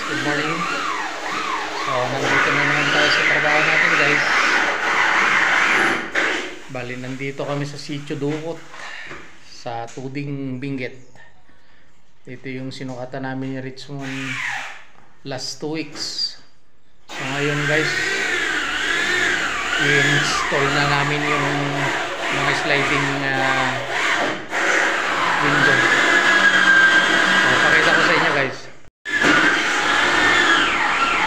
good morning. So, nandito na naman tayo sa trabaho natin guys. Bali, nandito kami sa Sitio Dukot sa Tuding Benguet. Ito yung sinukatan namin ni Richmond last 2 weeks. So ngayon guys, i-install na namin yung mga sliding window. So, pakita ko sa inyo guys.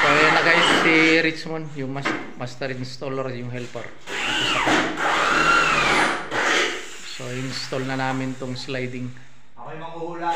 So ayan na guys, si Richmond, yung master installer, yung helper. So install na namin tong sliding. Ako'y manghuhula.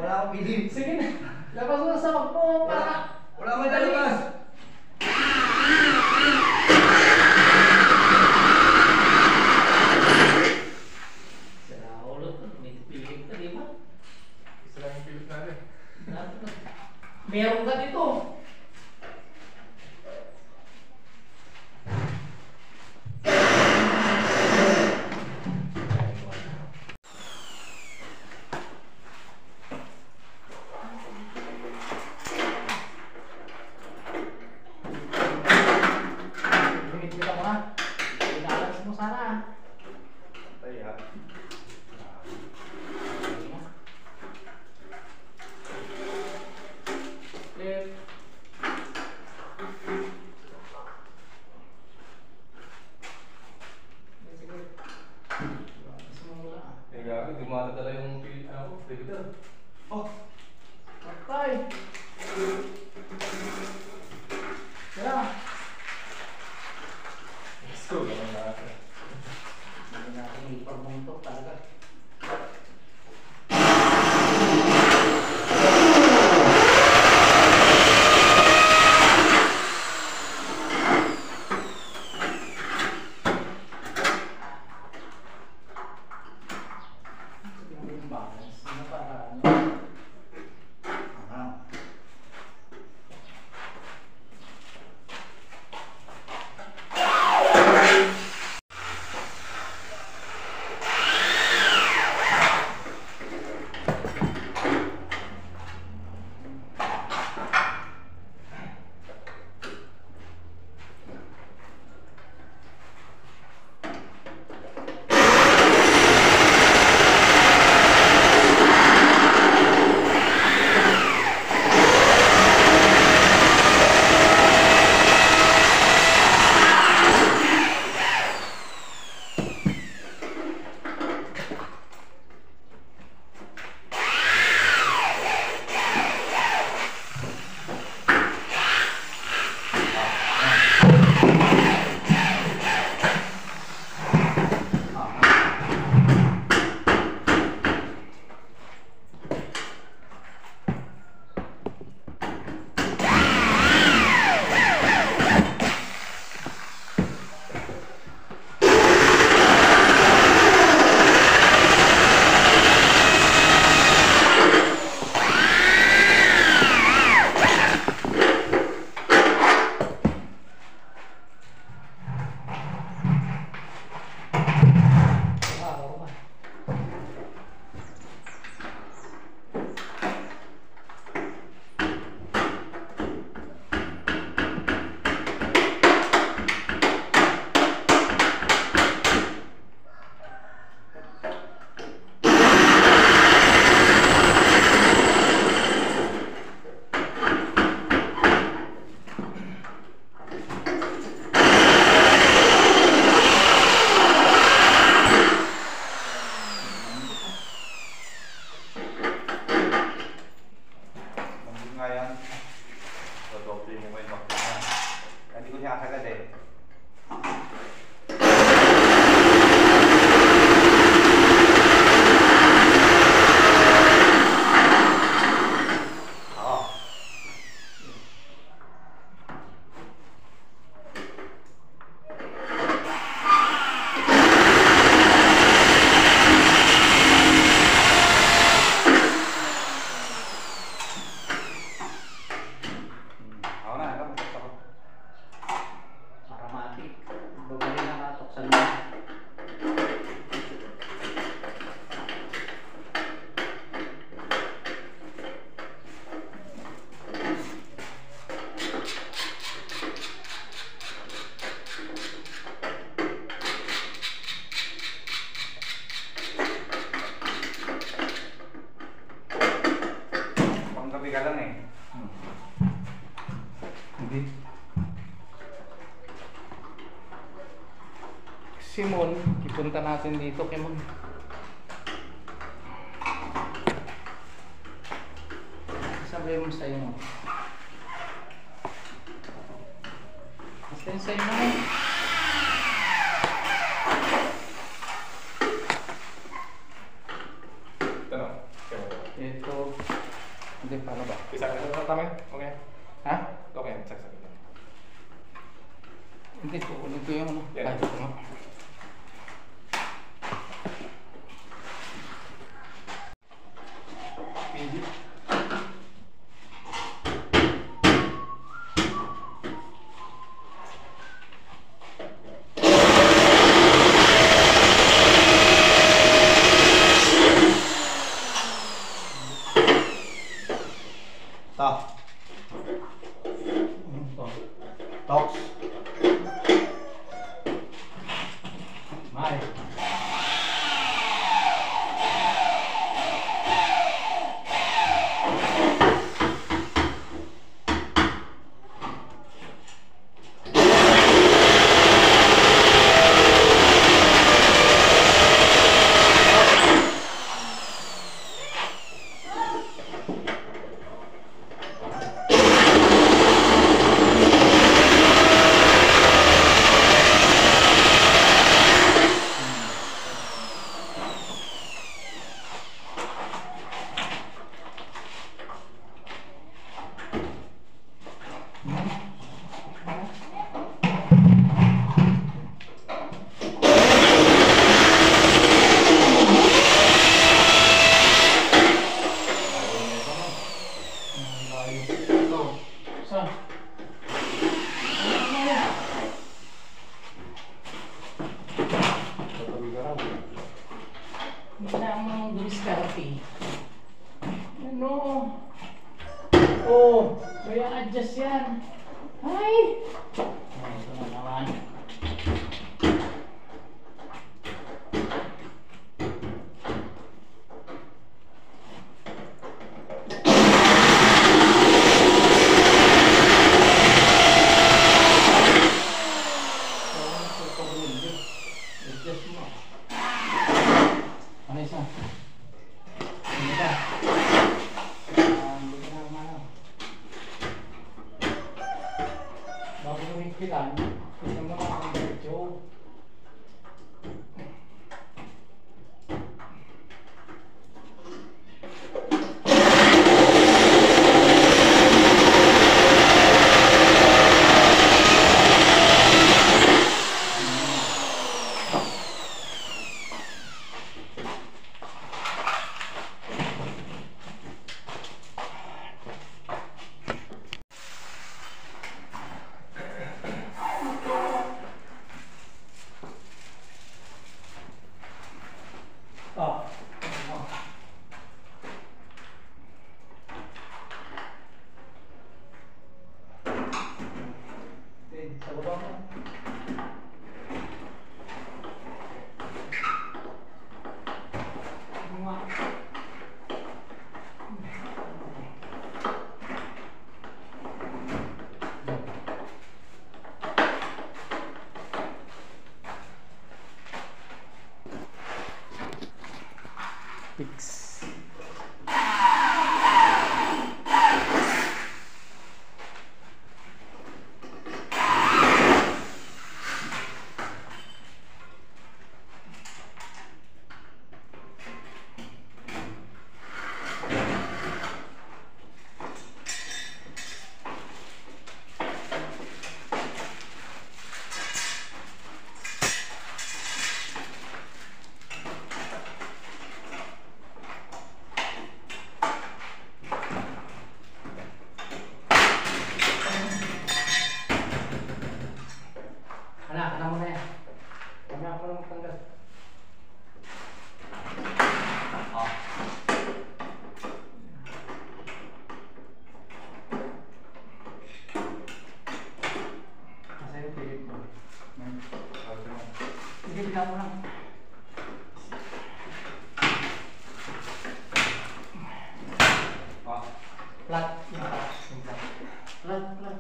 Wala akong pilim. Sige na, labas mo sa wag mo para Wala akong dalabas. sira ulo to, may piling ka, di ba? Isa lang yung pilim natin. Meron ka dito. matigas agad eh. Aromatic. Babali na katok sa loob. Panggabi ka lang eh. Hindi. Simon, ipunta natin dito kay Mon. Sabi mo sa'yo mo. Basta yung sa'yo mo. Tanong. Ito. Hindi, paano ba? Isa ka na tama? Okay. Ha? Okay, saksak. Hindi, kukunin ko yung ano. Yan. Ay, ito nga. Pili. Ta. Tox. Mai. Saan? Hindi na ang dumiskarte. Ano? Oh, kaya adjust yan. Ay! Oh, ito na naman. Adjust mo. Ano isa? Ano ba? Hindi ka na naman. Bago gawin kilan, tignan mo na ang diretso. Anak mo na yan. Mamaya ko lang magtanggal. Oh. Kasi yung pilit mo. Okay. Sige, bigyan mo lang. Oh. Flat. Flat, flat.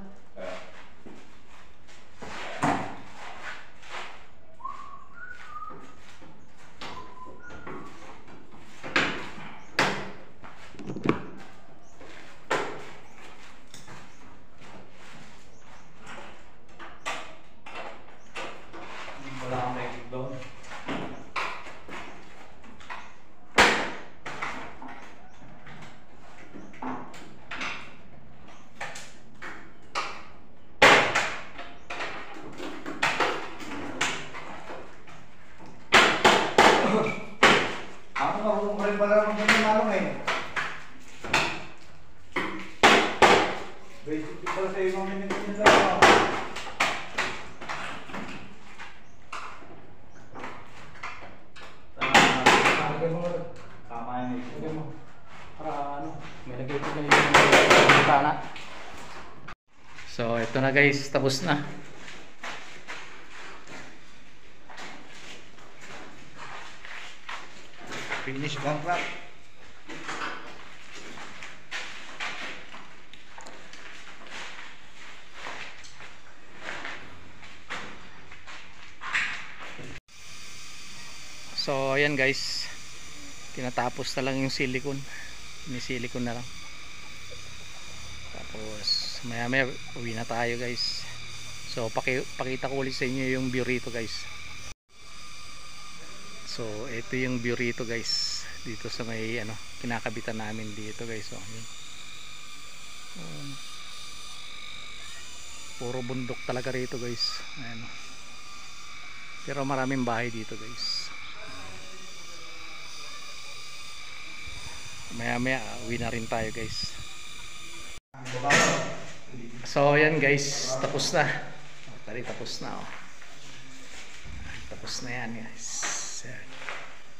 Wala akong makikip doon. Ako marunong pa rin pala ng ganyan malong eh. Basic din pala sa'yo mga minutes nila. Lagay mo nga. Tama yun eh. Lagay mo. Para ano, may lagay ko na yung bintana. So, ito na guys, tapos na. Finish one crack. So, ayan guys. Tinatapos na lang yung silicone. Ini-silicone na lang. Tapos, maya maya uwi na tayo guys. So, pakita ko ulit sa inyo yung view rito guys. So, ito yung view rito guys. Dito sa may ano, kinakabitan namin dito guys. So, yun. Puro bundok talaga rito guys. Ayan. Pero maraming bahay dito guys. Maya maya uwi na rin tayo guys. So ayan guys, tapos na. Tari, tapos na oh. Tapos na yan guys.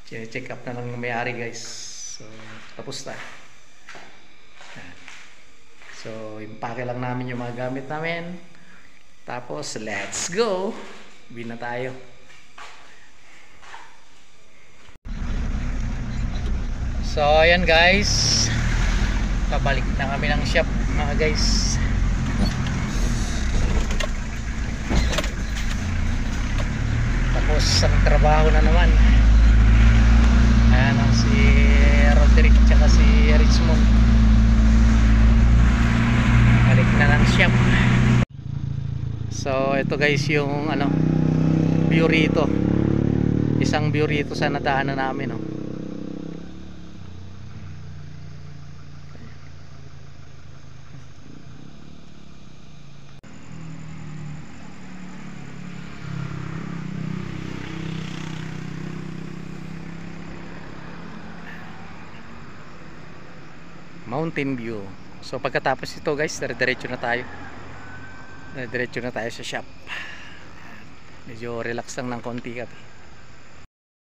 Check up na lang yung may-ari guys. So tapos na. Ayan. So impake lang namin yung mga gamit namin. Tapos let's go. Uwi na tayo. So ayan guys, pabalik na kami ng shop mga guys. Tapos ang trabaho na naman. Ayan ang si Roderick tsaka si Richmond. Balik na ng shop. So ito guys yung ano, view rito. Isang view rito sa nadaanan namin oh. Mountain view. So pagkatapos ito guys, diretso na tayo. Diretso na tayo sa shop. Medyo relax lang ng konti kami.